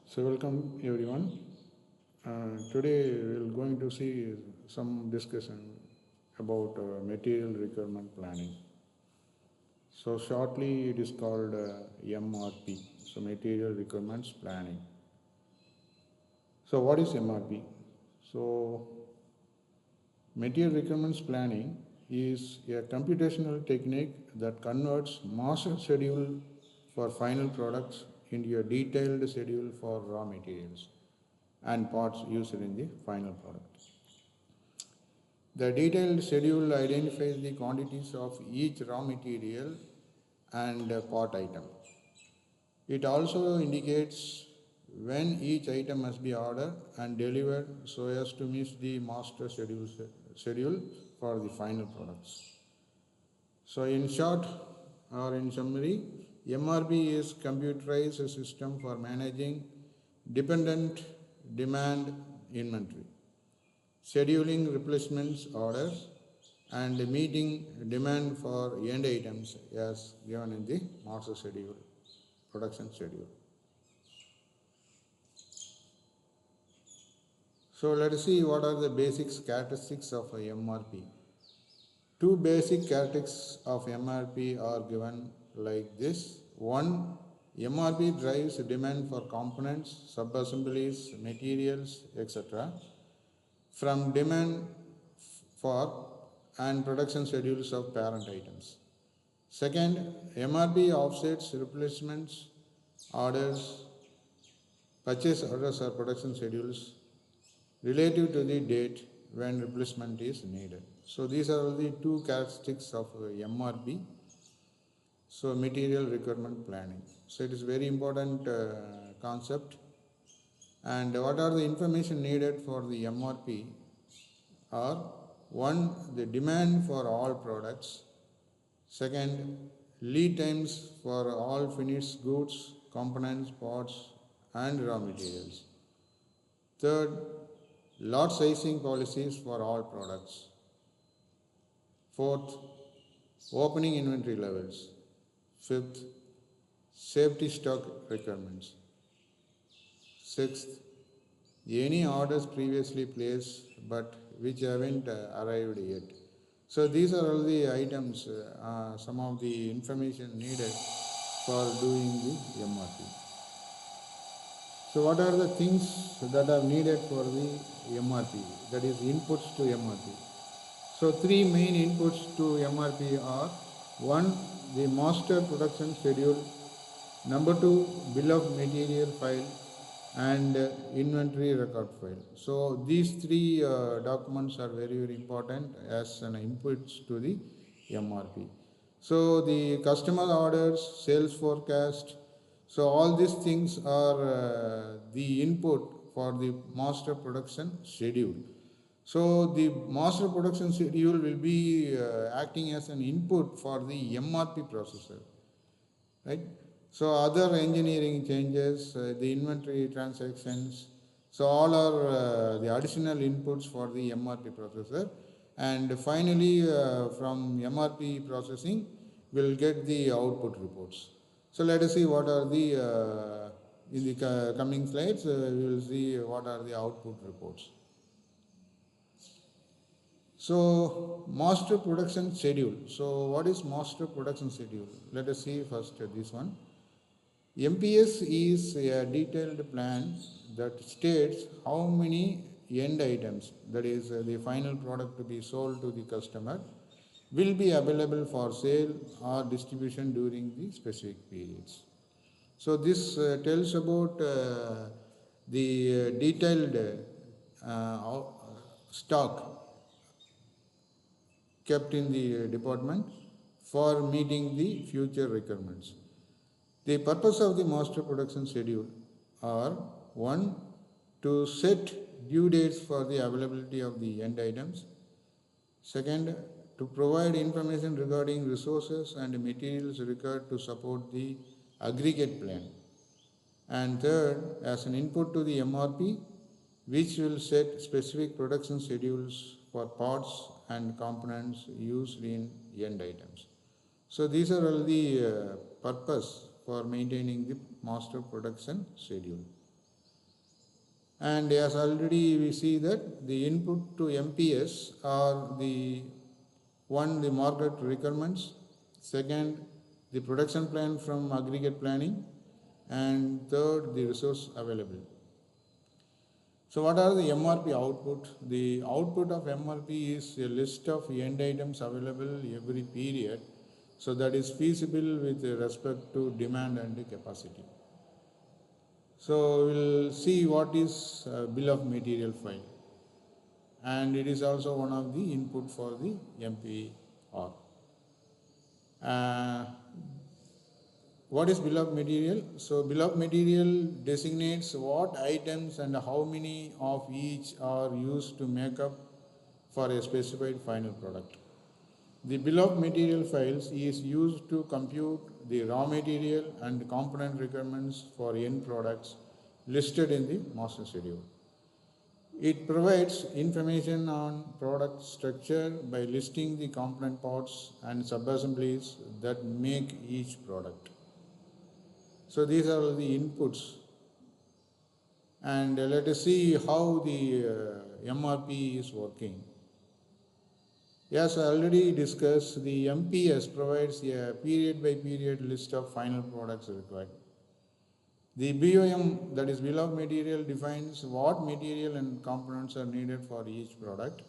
So welcome everyone. Today we're going to see some discussion about material requirement planning. So shortly it is called MRP. So material requirements planning. So what is MRP? So material requirements planning is a computational technique that converts master schedule for final products into a detailed schedule for raw materials and parts used in the final product. The detailed schedule identifies the quantities of each raw material and part item. It also indicates when each item must be ordered and delivered so as to meet the master schedule for the final products. So in short or in summary, MRP is computerized system for managing dependent demand inventory, scheduling replacements orders, and meeting demand for end items as given in the master schedule, production schedule. So let us see what are the basic characteristics of a MRP. Two basic characteristics of MRP are given like this. One, MRP drives demand for components, sub-assemblies, materials, etc. from demand for and production schedules of parent items. Second, MRP offsets replacements, orders, purchase orders or production schedules relative to the date when replacement is needed. So these are the two characteristics of MRP. So material requirement planning. So it is very important concept. And what are the information needed for the MRP are one, the demand for all products. Second, lead times for all finished goods, components, parts, and raw materials. Third, lot sizing policies for all products. Fourth, opening inventory levels. Fifth, safety stock requirements. Sixth, any orders previously placed but which haven't arrived yet. So these are all the items, some of the information needed for doing the MRP. So what are the things that are needed for the MRP, that is inputs to MRP? So three main inputs to MRP are one, the master production schedule, number two, bill of material file, and inventory record file. So these three documents are very, very important as an inputs to the MRP. So the customer orders, sales forecast, so all these things are the input for the master production schedule. So the master production schedule will be acting as an input for the MRP processor, right? So other engineering changes, the inventory transactions, so all are the additional inputs for the MRP processor. And finally, from MRP processing, we'll get the output reports. So let us see what are the, in the coming slides, we will see what are the output reports. So master production schedule. So what is master production schedule? Let us see first this one. MPS is a detailed plan that states how many end items, that is the final product to be sold to the customer, will be available for sale or distribution during the specific periods. So this tells about the detailed stock kept in the department for meeting the future requirements. The purpose of the master production schedule are one, to set due dates for the availability of the end items. Second, to provide information regarding resources and materials required to support the aggregate plan. And third, as an input to the MRP, which will set specific production schedules for parts and components used in end items. So these are all the purpose for maintaining the master production schedule. And as already we see that the input to MPS are the one, the market requirements, second, the production plan from aggregate planning, and third, the resource available. So what are the MRP output? The output of MRP is a list of end items available every period, so that is feasible with respect to demand and capacity. So we'll see what is bill of material file, and it is also one of the input for the MPR. Uh, what is bill of material? So bill of material designates what items and how many of each are used to make up for a specified final product. The bill of material files is used to compute the raw material and component requirements for end products listed in the master schedule. It provides information on product structure by listing the component parts and subassemblies that make each product. So these are the inputs, and let us see how the MRP is working. Yes, I already discussed, the MPS provides a period by period list of final products required. The BOM, that is bill of material, defines what material and components are needed for each product.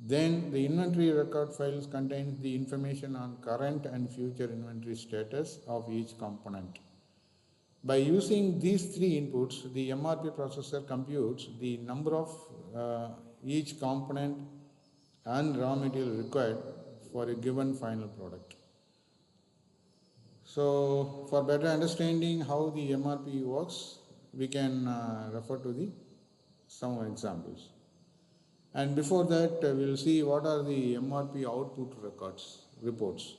Then the inventory record files contains the information on current and future inventory status of each component. By using these three inputs, the MRP processor computes the number of each component and raw material required for a given final product. So for better understanding how the MRP works, we can refer to some examples. And before that, we'll see what are the MRP output reports.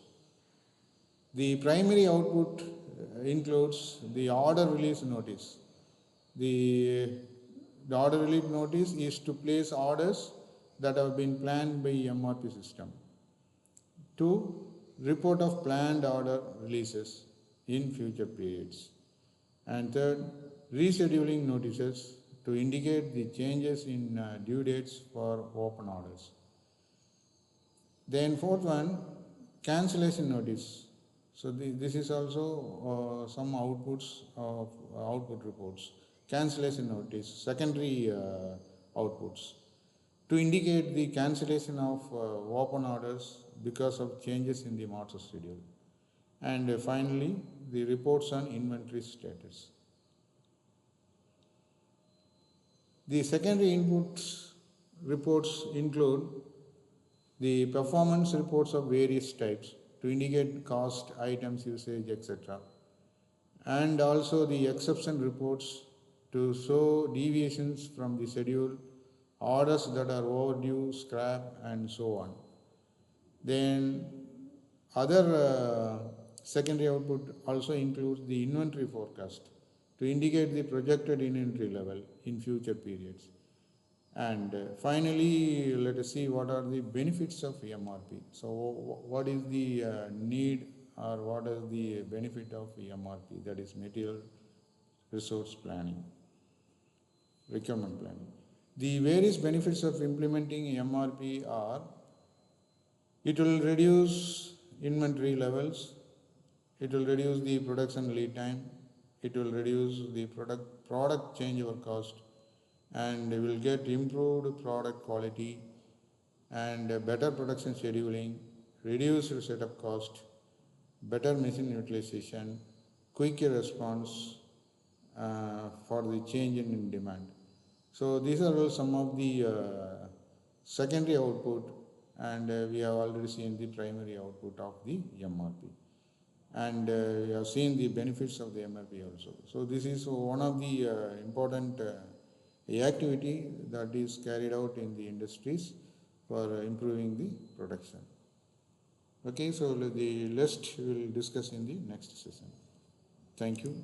The primary output includes the order release notice. The order release notice is to place orders that have been planned by MRP system. 2. Report of planned order releases in future periods. And third, rescheduling notices to indicate the changes in due dates for open orders. Then fourth one, cancellation notice. So this is also some outputs of output reports. Cancellation notice, secondary outputs, to indicate the cancellation of open orders because of changes in the master schedule. And finally, the reports on inventory status. The secondary inputs reports include the performance reports of various types to indicate cost, items, usage, etc. And also the exception reports to show deviations from the schedule, orders that are overdue, scrap, and so on. Then other secondary output also includes the inventory forecast to indicate the projected inventory level in future periods. And finally, let us see what are the benefits of MRP. So what is the need or what is the benefit of MRP, that is material resource planning, requirement planning. The various benefits of implementing MRP are: it will reduce inventory levels, it will reduce the production lead time, it will reduce the product changeover cost, and will get improved product quality and better production scheduling, reduced setup cost, better machine utilization, quicker response for the change in demand. So these are all some of the secondary output, and we have already seen the primary output of the MRP. And we have seen the benefits of the MRP also. So this is one of the important activity that is carried out in the industries for improving the production. Okay, so the rest we will discuss in the next session. Thank you.